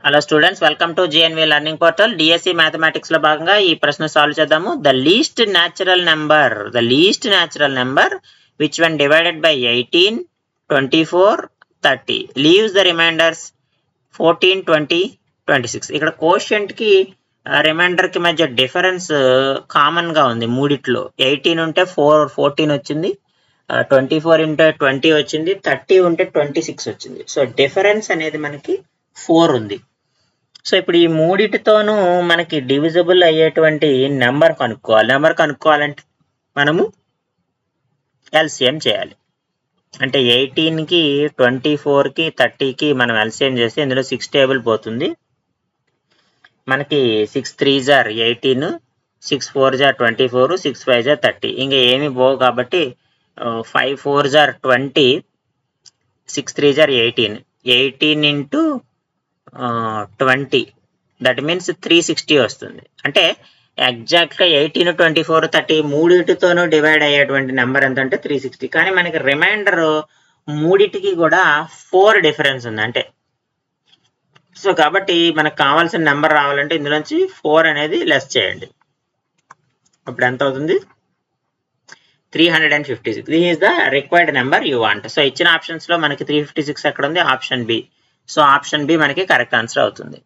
Hello students, welcome to GNV learning portal. DSC mathematics లో భాగంగా ఈ ప్రశ్న సాల్వ్ చేద్దాము. The least natural number which when divided by 18, 24, 30 leaves the remainders 14, 20, 26. ఇక్కడ quotient కి reminder కి మధ్య డిఫరెన్స్ కామన్ గా ఉంది. మూడిట్లో 18 ఉంటే 14 వచ్చింది, 24 ఉంటే 20 వచ్చింది, 30 ఉంటే 26 వచ్చింది. సో డిఫరెన్స్ అనేది మనకి 4 ఉంది. సో ఇప్పుడు ఈ మూడిటితోనూ మనకి డివిజిబుల్ అయ్యేటువంటి నెంబర్ కనుక్కోవాలంటే మనము ఎల్సిఎం చేయాలి. అంటే 18కి 24కి 30కి మనం ఎల్సిఎం చేస్తే ఇందులో 6 టేబుల్ పోతుంది. మనకి 6 3s are 18, 6 4s are 24, 6 5s are 30. ఇంకా ఏమి పోవు కాబట్టి 5 4s are 20, 6 3s are 18. 18 into 20, that means 360 వస్తుంది. అంటే ఎగ్జాక్ట్ గా 18, 24, 30 మూడిటితోనూ డివైడ్ అయ్యేటువంటి నెంబర్ ఎంత అంటే 360. కానీ మనకి రిమైండర్ మూడిటికి కూడా 4 డిఫరెన్స్ ఉంది. అంటే సో కాబట్టి మనకు కావాల్సిన నెంబర్ రావాలంటే ఇందులోంచి 4 అనేది లెస్ చేయండి. ఇప్పుడు ఎంత అవుతుంది? 356. This is the required number you want. So ఇచ్చిన ఆప్షన్స్ లో మనకి 356 ఎక్కడ ఉంది? Option B. So option B మనకి కరెక్ట్ ఆన్సర్ అవుతుంది.